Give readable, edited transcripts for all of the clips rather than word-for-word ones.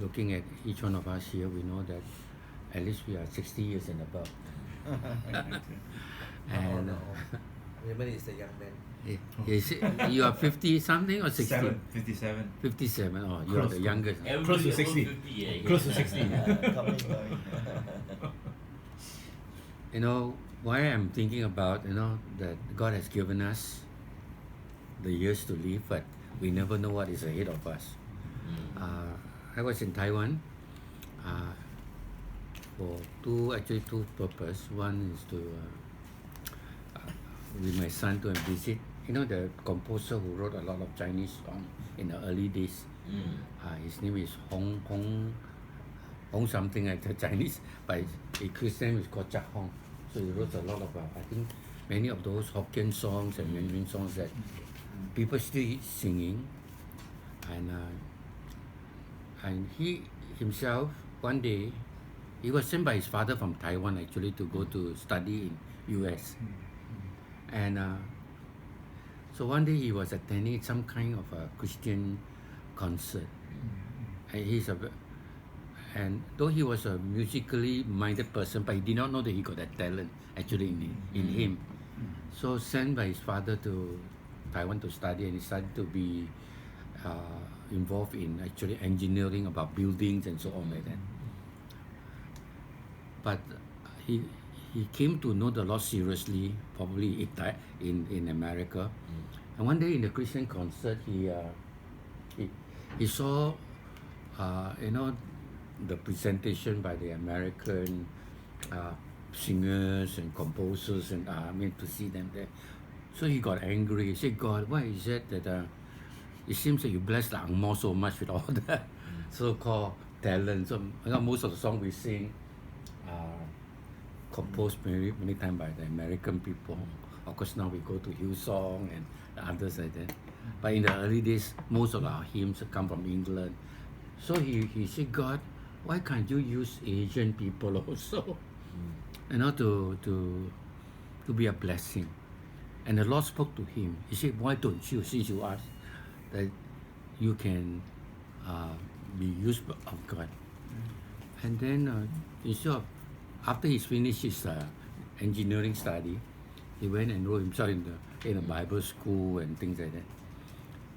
looking at each one of us here, we know that at least we are 60 years and above. And Raymond is the young man. you are 50 something or 60? 57. 57. Oh, you are the youngest. Close to 60. 50, eh? Close to 60. Coming. You know, why I'm thinking about, that God has given us the years to live, but we never know what is ahead of us. I was in Taiwan for two purposes. One is to with my son to visit. The composer who wrote a lot of Chinese songs in the early days. His name is Hong something like the Chinese, but his name is called Chak Hong. So he wrote a lot of, I think, many of those Hokkien songs and Mandarin songs that people still singing. And he himself, one day, he was sent by his father from Taiwan actually to go to study in US. And so one day he was attending some kind of a Christian concert. And though he was a musically minded person, but he did not know that he got that talent actually in him. So sent by his father to Taiwan to study, and he started to be involved in actually engineering about buildings and so on like that. But he came to know the Lord seriously, probably in America. And one day in the Christian concert, he saw, the presentation by the American singers and composers, and to see them there. So he got angry. He said, God, why is it that it seems that you bless the Ang Mo so much with all the so-called talent? So most of the songs we sing are composed many times by the American people. Of course, now we go to Hillsong and others like that. But in the early days, most of our hymns come from England. So he said, God, why can't you use Asian people also, to be a blessing? And the Lord spoke to him. He said, why don't you, since you asked, that you can be used of God? And then after he's finished his engineering study, he went and enrolled himself in a Bible school and things like that.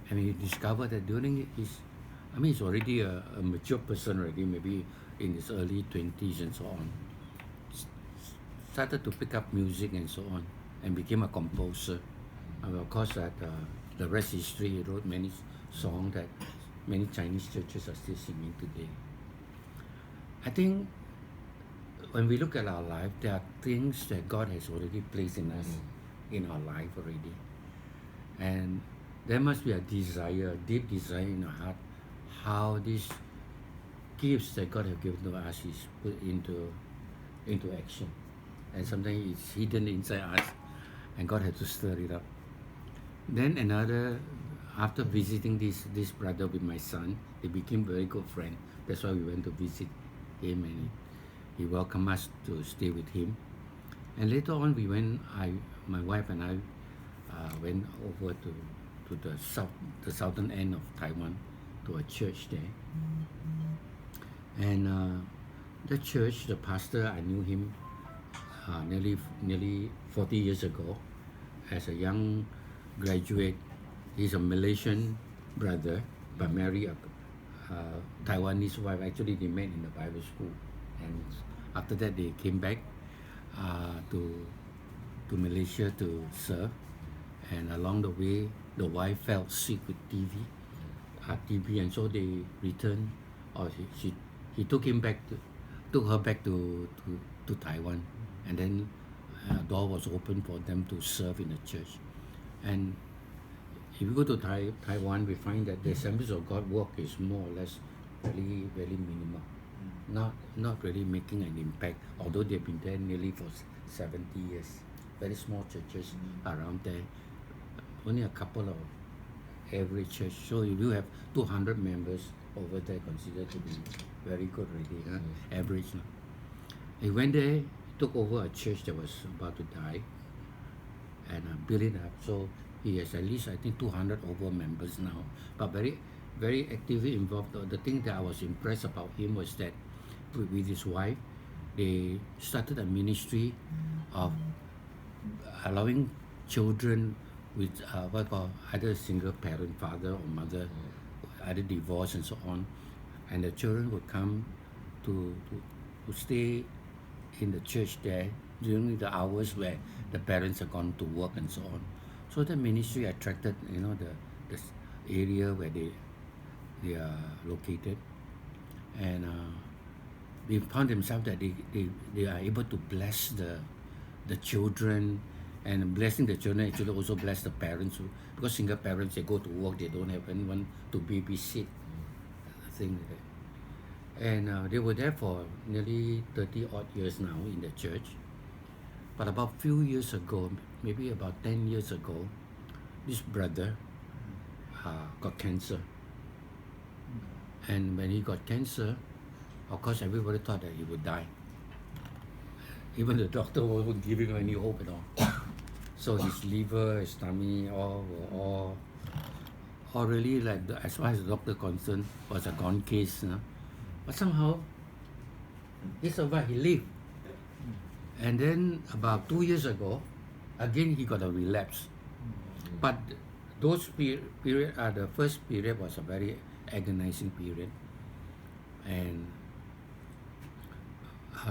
And he discovered that during he's already a mature person already, maybe in his early 20s and so on. Started to pick up music and so on, and became a composer. And of course, the rest is history. He wrote many songs that many Chinese churches are still singing today. I think when we look at our life, there are things that God has already placed in us, in our life already. And there must be a desire, a deep desire in our heart, how these gifts that God has given to us is put into action. And sometimes it's hidden inside us, and God has to stir it up. Then after visiting this brother with my son, they became very good friends. That's why we went to visit him, and he welcomed us to stay with him. And later on, my wife and I went over to the southern end of Taiwan, to a church there. And the church, the pastor, I knew him nearly 40 years ago as a young graduate. He's a Malaysian brother, but married a Taiwanese wife. Actually, they met in the Bible school, and after that they came back to Malaysia to serve. And along the way, the wife fell sick with TB, and so they returned, or he took her back to Taiwan, and then a door was open for them to serve in the church. And if you go to Taiwan, we find that the Assemblies of God work is more or less very, very minimal, not really making an impact, although they've been there nearly for 70 years. Very small churches around there, only a couple of average church. So if you have 200 members over there, considered to be very good already, average. He went there, took over a church that was about to die, and built it up. So he has at least, I think, 200 over members now, but very very actively involved. The thing that I was impressed about him was that with his wife, they started a ministry of allowing children with what call either single parent, father or mother, either divorced and so on, and the children would come to stay in the church there during the hours where the parents are gone to work and so on. So the ministry attracted, the area where they are located, and they found themselves that they are able to bless the children, and blessing the children actually also bless the parents because single parents, they go to work, they don't have anyone to babysit, thing like that. And they were there for nearly 30 odd years now in the church. But about few years ago, maybe about 10 years ago, this brother got cancer. And when he got cancer, of course everybody thought that he would die. Even the doctor wasn't giving him any hope at all. So his liver, his tummy, all really, like, as far as the doctor concerned, was a gone case. But somehow he survived, he lived. And then about 2 years ago, again he got a relapse. But those period, the first period was a very agonizing period. And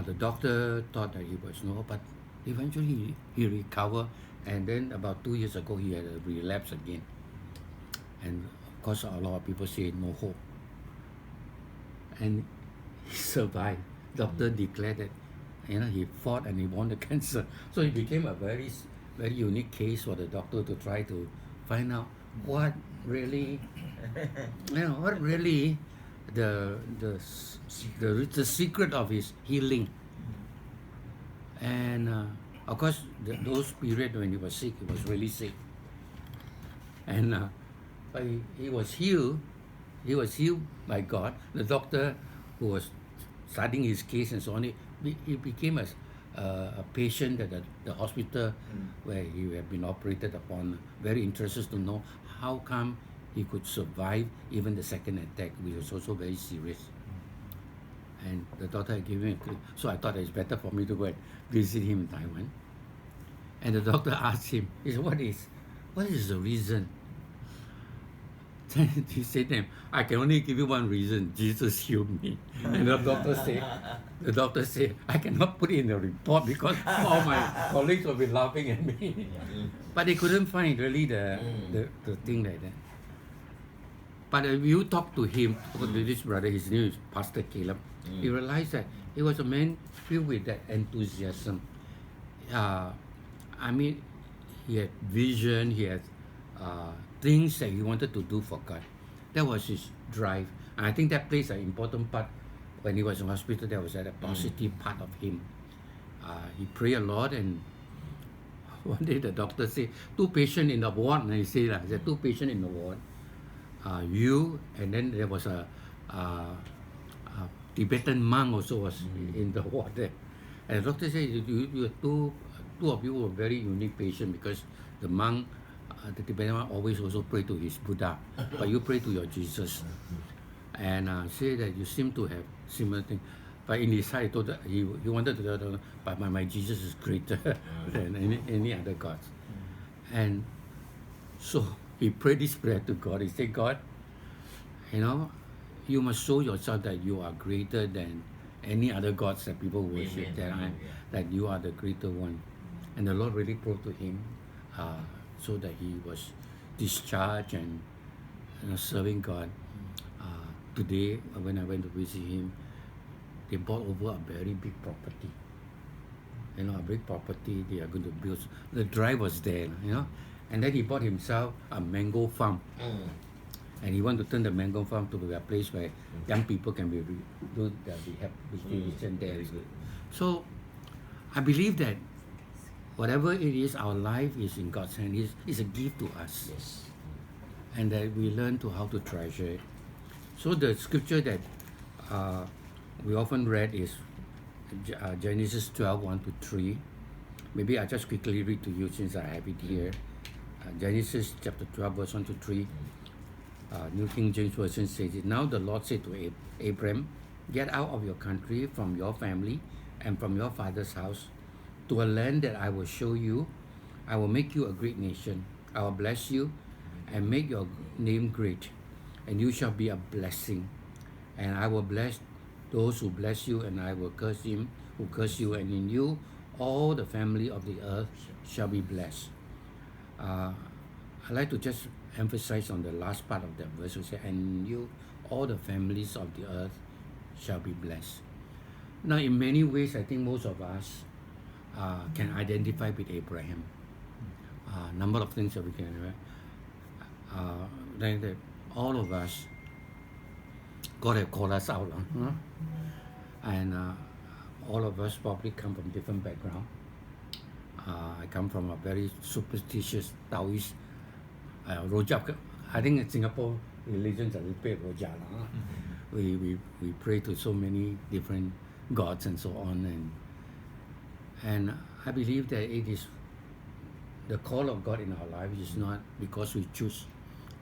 the doctor thought that he was no, but eventually he recovered. And then about 2 years ago, he had a relapse again. And of course, a lot of people say no hope. And he survived. Doctor declared that he fought and he won the cancer. So it became a very, very unique case for the doctor to try to find out what really, the secret of his healing. And of course, those periods when he was sick, he was really sick. And but he was healed. He was healed by God. The doctor who was studying his case and so on, he became a patient at the hospital where he had been operated upon. Very interested to know how come he could survive even the second attack, which was also very serious. And the doctor had given him a clue. So I thought it's better for me to go and visit him in Taiwan. And the doctor asked him, he said, what is the reason? Then he said to him, I can only give you one reason, Jesus healed me. And the doctor said, I cannot put it in the report because all my colleagues will be laughing at me. But they couldn't find really the thing like that. But if you talk to him, to this brother, his name is Pastor Caleb, he realized that he was a man filled with that enthusiasm. I mean, he had vision, he had things that he wanted to do for God. That was his drive. And I think that plays an important part when he was in hospital. That was a positive part of him. He prayed a lot, and one day the doctor said, 2 patients in the ward, and he said, 2 patients in the ward. You, and then there was a Tibetan monk also was in the ward there. And the doctor said, you two of you were very unique patients because the monk, the Tibetan monk, always also pray to his Buddha, but you pray to your Jesus. And say that you seem to have similar things. But in his heart, he thought that he wanted to tell them, but my Jesus is greater than any other gods. And so he prayed this prayer to God. He said, God, you must show yourself that you are greater than any other gods that people worship, that you are the greater one. And the Lord really proved to him so that he was discharged and serving God. Today, when I went to visit him, they bought over a very big property. A big property they are going to build. The drive was there, and then he bought himself a mango farm. And he wanted to turn the mango farm to be a place where young people can do their rehabilitation there. So I believe that whatever it is, our life is in God's hand. It's a gift to us. Yes. And that we learn how to treasure it. So the scripture that we often read is Genesis 12, 1-3. Maybe I just quickly read to you since I have it here. Genesis chapter 12, verse 1-3. New King James Version says it. Now the Lord said to Abram, get out of your country, from your family, and from your father's house, to a land that I will show you. I will make you a great nation. I will bless you and make your name great, and you shall be a blessing. And I will bless those who bless you, and I will curse him who curse you, and in you all the family of the earth shall be blessed. I like to just emphasize on the last part of that verse, which says, and in you all the families of the earth shall be blessed. Now, in many ways, I think most of us can identify with Abraham. Number of things that we can, like that all of us, God have called us out, and all of us probably come from different background. I come from a very superstitious Taoist rojak. I think in Singapore religions are a little bit rojak. We pray to so many different gods and so on, and I believe that it is the call of God in our life is not because we choose.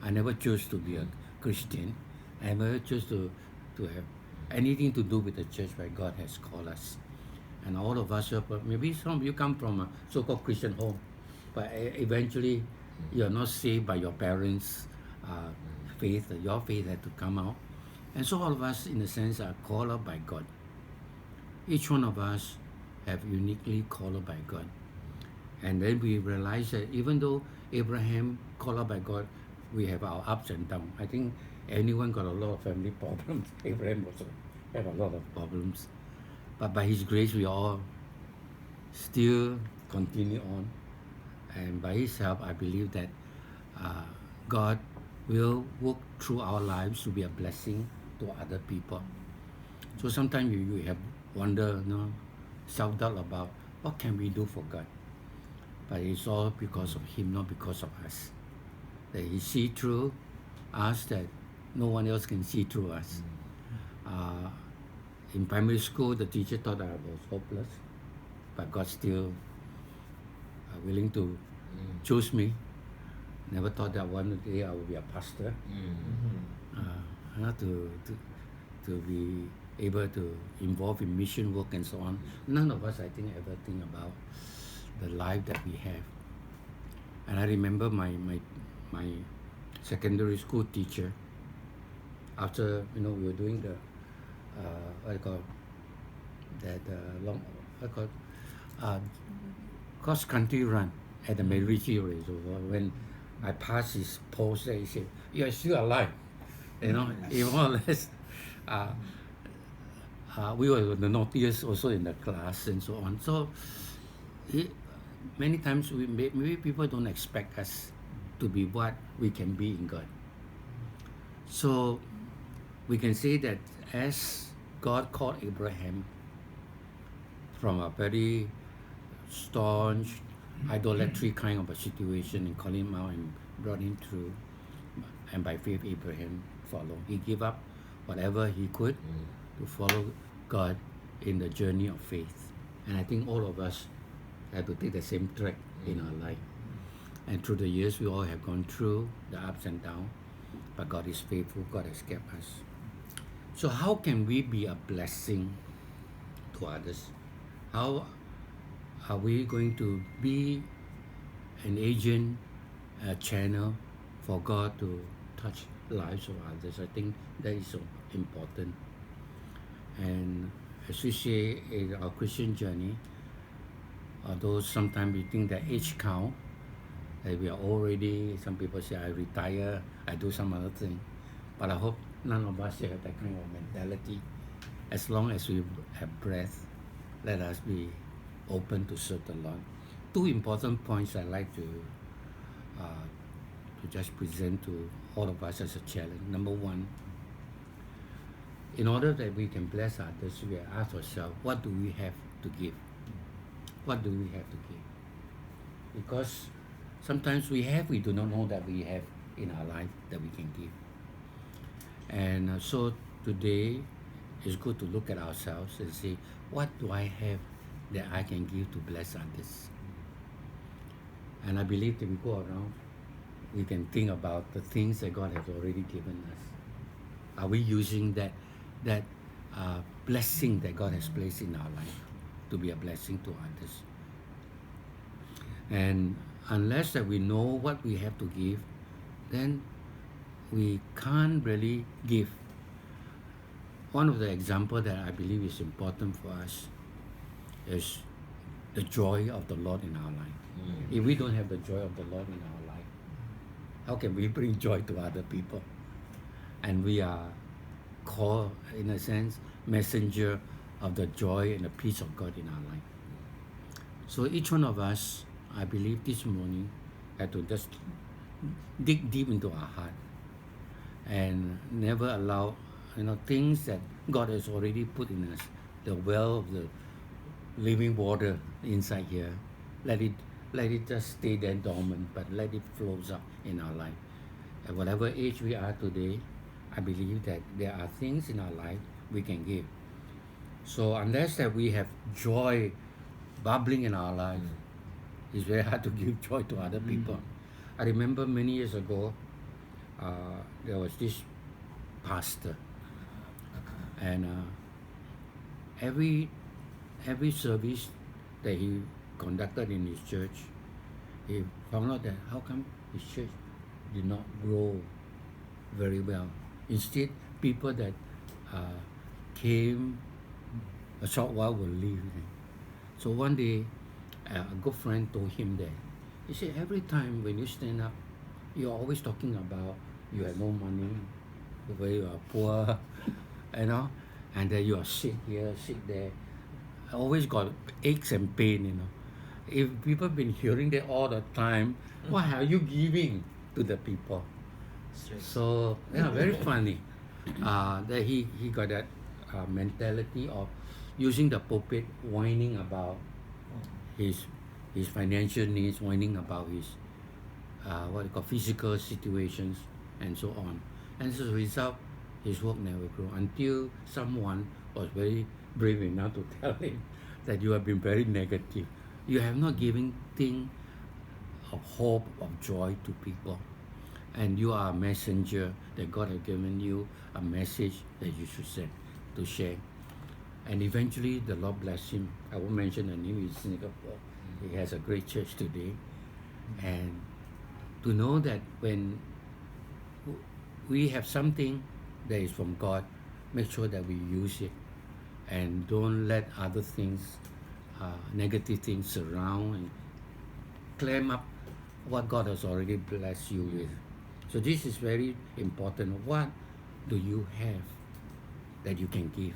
I never chose to be a Christian. I never chose to have anything to do with the church where God has called us. And all of us, maybe some of you come from a so-called Christian home, but eventually you're not saved by your parents' faith. Your faith had to come out. And so all of us, in a sense, are called out by God. Each one of us have uniquely called out by God. And then we realize that even though Abraham called out by God, we have our ups and downs. I think anyone got a lot of family problems. Abraham also have a lot of problems. But by His grace, we all still continue on. And by His help, I believe that God will work through our lives to be a blessing to other people. So sometimes you have wonder, self-doubt about what can we do for God. But it's all because of Him, not because of us. That He see through us that no one else can see through us. In primary school, the teacher thought I was hopeless, but God still willing to choose me. Never thought that one day I would be a pastor. To be able to involve in mission work and so on. None of us, I think, ever think about the life that we have. And I remember my secondary school teacher, after we were doing the cross country run at the Medjugorje race. When I passed his post there, he said, "You are still alive." He more or less. We were the naughtiest also in the class and so on. So many times maybe people don't expect us to be what we can be in God. So we can say that as God called Abraham from a very staunch idolatry kind of a situation and called him out and brought him through, and by faith Abraham followed. He gave up whatever he could to follow God in the journey of faith. And I think all of us have to take the same track in our life. And through the years, we all have gone through the ups and downs, but God is faithful. God has kept us. So how can we be a blessing to others? How are we going to be an agent, a channel for God to touch lives of others? I think that is so important. And as we say in our Christian journey, although sometimes we think that age count, that we are already, some people say, I retire, I do some other thing. But I hope none of us have that kind of mentality. As long as we have breath, let us be open to serve the Lord. Two important points I'd like to just present to all of us as a challenge. Number one, in order that we can bless others, we ask ourselves, what do we have to give? What do we have to give? Because sometimes we do not know that we have in our life that we can give. And so today, it's good to look at ourselves and say, what do I have that I can give to bless others? And I believe that we go around, we can think about the things that God has already given us. Are we using that blessing that God has placed in our life to be a blessing to others? And unless that we know what we have to give, then we can't really give. One of the examples that I believe is important for us is the joy of the Lord in our life. If we don't have the joy of the Lord in our life, how can we bring joy to other people? And we are called, in a sense, messenger of the joy and the peace of God in our life. So each one of us, I believe this morning, had to just dig deep into our heart and never allow things that God has already put in us, the well of the living water inside here, let it just stay there dormant, but let it flow up in our life. At whatever age we are today, I believe that there are things in our life we can give. So unless that we have joy bubbling in our life, it's very hard to give joy to other people. I remember many years ago, there was this pastor, and every service that he conducted in his church, he found out that how come his church did not grow very well. Instead, people that came a short while will leave. So one day, a good friend told him that, he said, every time when you stand up, you're always talking about you have no money, the way you are poor, and that you are sick here, sick there. Always got aches and pain. If people have been hearing that all the time, what are you giving to the people? So, very funny that he got that mentality of using the pulpit, whining about his financial needs, whining about his physical situations, and so on. And as a result, his work never grew until someone was very brave enough to tell him that you have been very negative. You have not given things of hope, of joy to people. And you are a messenger that God has given you a message that you should send to share. And eventually the Lord bless him. I won't mention the name, he's in Singapore. He has a great church today. And to know that when we have something that is from God, make sure that we use it and don't let other things, negative things surround and clam up what God has already blessed you with. So this is very important. What do you have that you can give?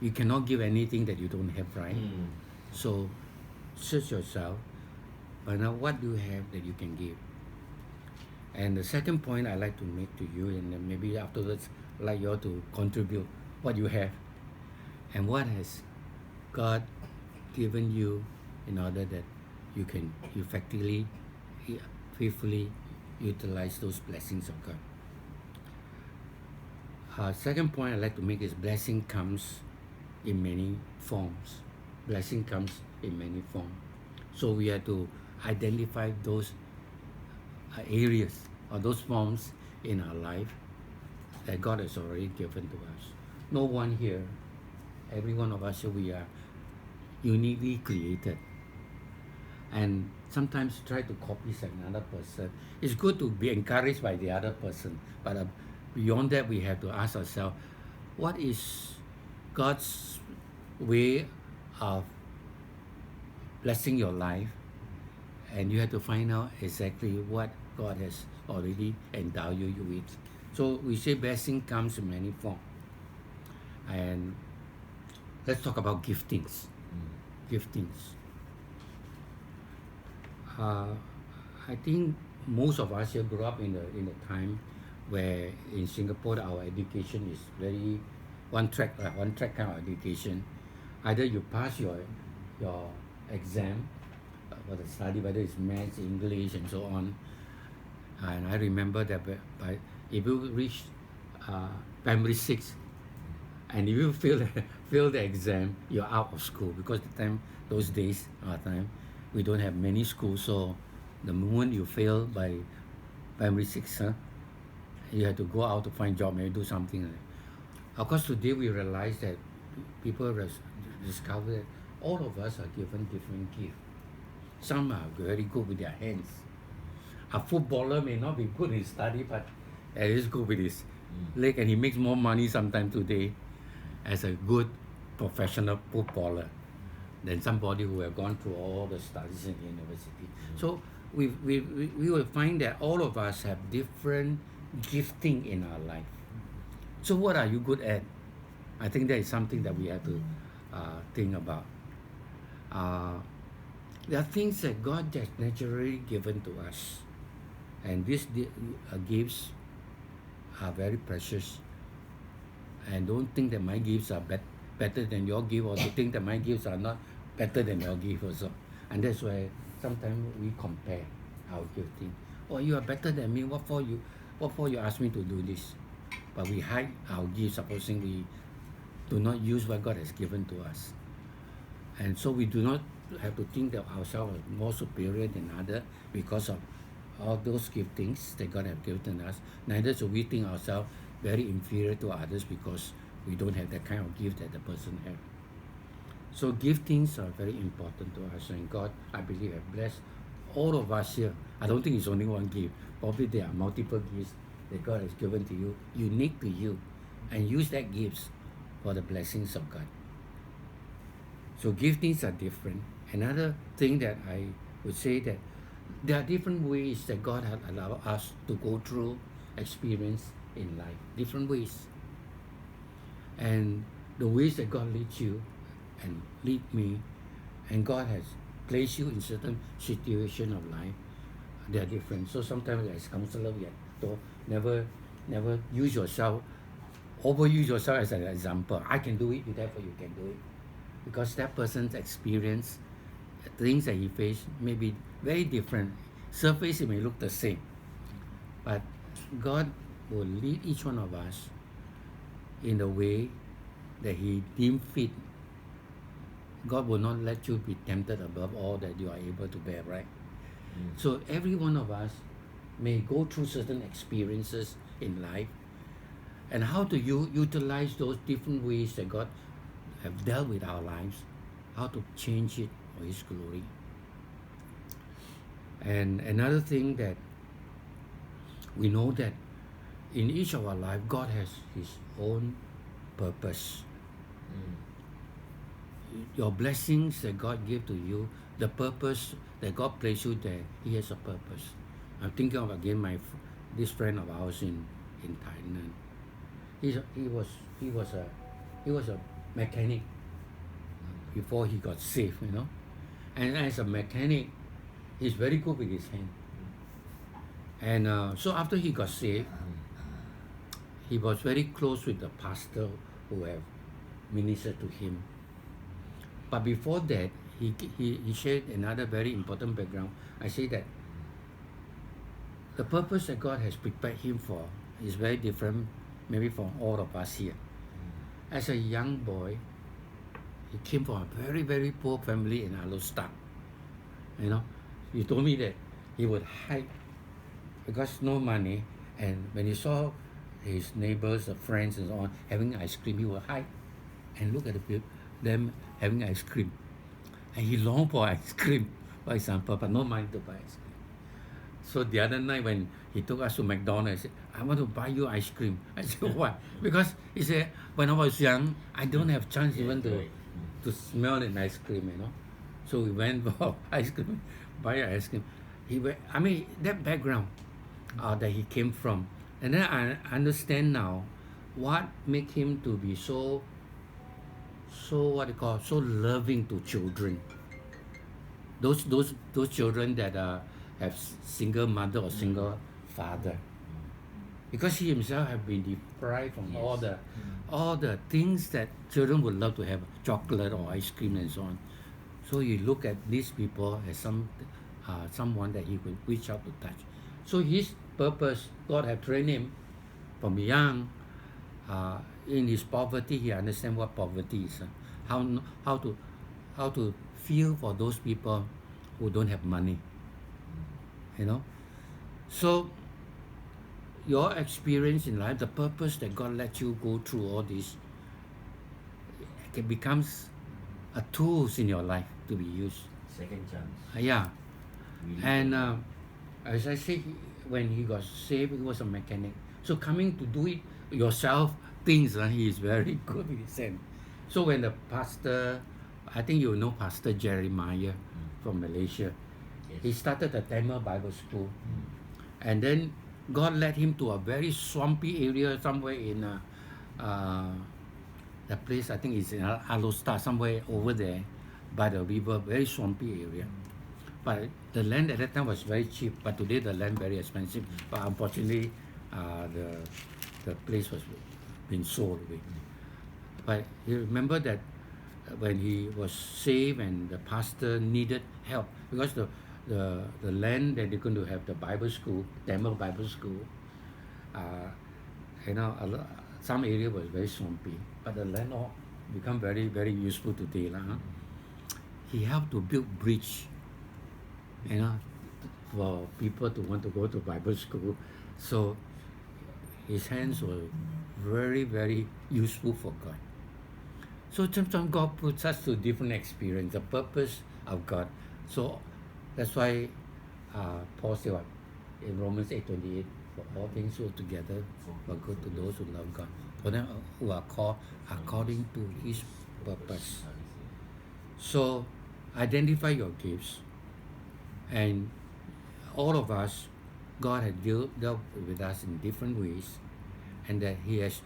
You cannot give anything that you don't have, right? So search yourself, find out what do you have that you can give. And the second point I like to make to you, and then maybe afterwards I'd like you all to contribute what you have and what has God given you in order that you can effectively, faithfully utilize those blessings of God. Second point I'd like to make is blessing comes in many forms. Blessing comes in many forms. So we have to identify those areas or those forms in our life that God has already given to us. No one here, every one of us here, we are uniquely created. And sometimes try to copy another person. It's good to be encouraged by the other person, but beyond that, we have to ask ourselves, what is God's way of blessing your life? And you have to find out exactly what God has already endowed you with. So we say blessing comes in many forms. And let's talk about giftings. Giftings. I think most of us here grew up in a time where in Singapore our education is very one track kind of education. Either you pass your exam for the study, whether it's maths, English, and so on. And I remember that if you reach primary 6, and if you fail the exam, you're out of school, because those days, our time, we don't have many schools, so the moment you fail by primary 6, you have to go out to find job, maybe do something like that. Of course, today we realize that people discover that all of us are given different gifts. Some are very good with their hands. A footballer may not be good in study, but at least good with his leg, and he makes more money sometimes today as a good professional footballer than somebody who have gone through all the studies in the university. So we will find that all of us have different gifting in our life. So what are you good at? I think that is something that we have to think about. There are things that God has naturally given to us, and these gifts are very precious. And don't think that my gifts are better than your gift, or to think that my gifts are not better than your gift also. And that's why sometimes we compare our gifting. Oh, you are better than me. What for you ask me to do this? But we hide our gifts, supposing we do not use what God has given to us. And so we do not have to think that ourselves are more superior than others because of all those giftings that God has given us. Neither should we think ourselves very inferior to others because we don't have that kind of gift that the person has. So giftings are very important to us, and God, I believe, has blessed all of us here. I don't think it's only one gift. Probably there are multiple gifts that God has given to you, unique to you, and use that gifts for the blessings of God. So giftings are different. Another thing that I would say that there are different ways that God has allowed us to go through experience in life, different ways. And the ways that God leads you and lead me, and God has placed you in certain situation of life, they are different. So sometimes as counselor, we have to never overuse yourself as an example. I can do it, therefore you can do it. Because that person's experience, things that he faced may be very different. Surface, it may look the same. But God will lead each one of us in the way that He deemed fit. God will not let you be tempted above all that you are able to bear, right? So every one of us may go through certain experiences in life, and how do you utilize those different ways that God have dealt with our lives, how to change it for His glory. And another thing that we know that in each of our life, God has His own purpose. Your blessings that God gave to you, the purpose that God placed you there, He has a purpose. I'm thinking of again this friend of ours in Thailand. He was a mechanic before he got saved, And as a mechanic, he's very good with his hand. And so after he got saved, he was very close with the pastor who have ministered to him. But before that, he shared another very important background. I say that the purpose that God has prepared him for is very different, maybe from all of us here. As a young boy, he came from a very, very poor family in Alostak. He told me that he would hide because no money, and when he saw his neighbors, the friends and so on, having ice cream, he would hide and look at them having ice cream. And he longed for ice cream, for example, but no money to buy ice cream. So the other night when he took us to McDonald's, he said, I want to buy you ice cream. I said, why? Because he said, when I was young, I don't have chance even to smell an ice cream, So we went for ice cream, buy ice cream. That background that he came from. And then I understand now what make him to be so loving to children. Those children that have single mother or single father. Because he himself have been deprived from all the things that children would love to have, chocolate or ice cream and so on. So you look at these people as someone that he would reach out to touch. So his purpose, God have trained him from young. In his poverty, he understands what poverty is. How to feel for those people who don't have money. you know. So your experience in life, the purpose that God let you go through all this, it becomes a tools in your life to be used. Second chance. Yeah. Really And good. as I say, when he got saved, he was a mechanic. So coming to do it yourself, things he is very good with his hand. So when the pastor, I think you know Pastor Jeremiah from Malaysia, he Yes. started the Tamil Bible School, and then God led him to a very swampy area somewhere in that place. I think it's in Alostar, somewhere over there by the river, very swampy area. But the land at that time was very cheap, but today the land very expensive. But unfortunately, the place was being sold away. But you remember that when he was saved and the pastor needed help because the land that they're going to have the Bible school, Tamil Bible school, uh, some area was very swampy, but the land all become very very useful today, huh? He helped to build bridge, for people to want to go to Bible school. So his hands were very, very useful for God. So sometimes God puts us to different experience, the purpose of God. So that's why Paul said what? In Romans 8:28, for all things work together for good to those who love God, for them who are called according to his purpose. So identify your gifts, and all of us, God has dealt with us in different ways, and that he has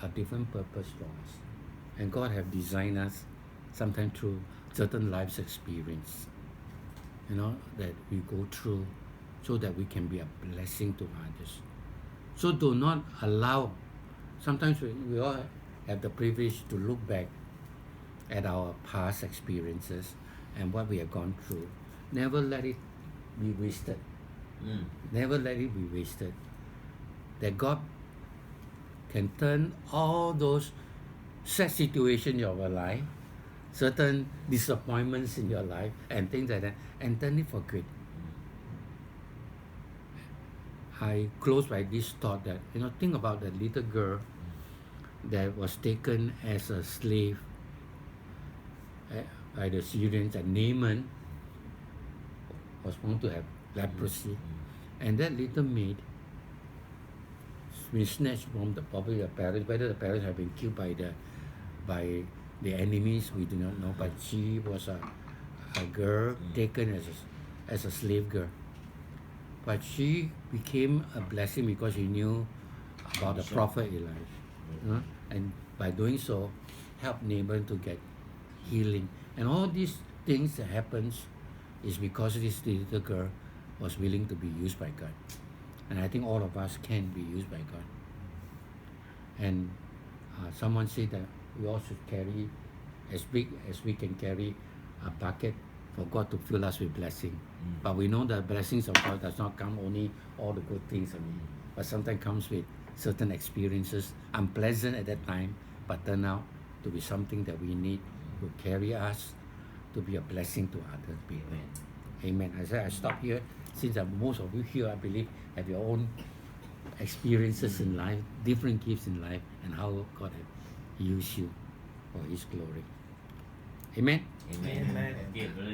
a different purpose for us. And God have designed us sometimes through certain life's experience, that we go through so that we can be a blessing to others. So do not allow, sometimes we all have the privilege to look back at our past experiences and what we have gone through. Never let it be wasted. Never let it be wasted. That God can turn all those sad situations in your life, certain disappointments in your life, and things like that, and turn it for good. I close by this thought that, think about that little girl that was taken as a slave by the Syrians, and Naaman was found to have leprosy. And that little maid been snatched from probably the parents, whether the parents have been killed by the enemies, we do not know, but she was a girl taken as a slave girl. But she became a blessing because she knew about the prophet Elijah. And by doing so, helped Naaman to get healing. And all these things that happens is because this little girl was willing to be used by God. And I think all of us can be used by God. And someone said that we all should carry as big as we can carry a bucket for God to fill us with blessing. But we know that blessings of God does not come only all the good things, but sometimes comes with certain experiences, unpleasant at that time, but turn out to be something that we need to carry us to be a blessing to other people. Amen. I said I stop here since most of you here, I believe, have your own experiences in life, different gifts in life, and how God has used you for his glory. Amen. Amen. Amen. Okay, brother,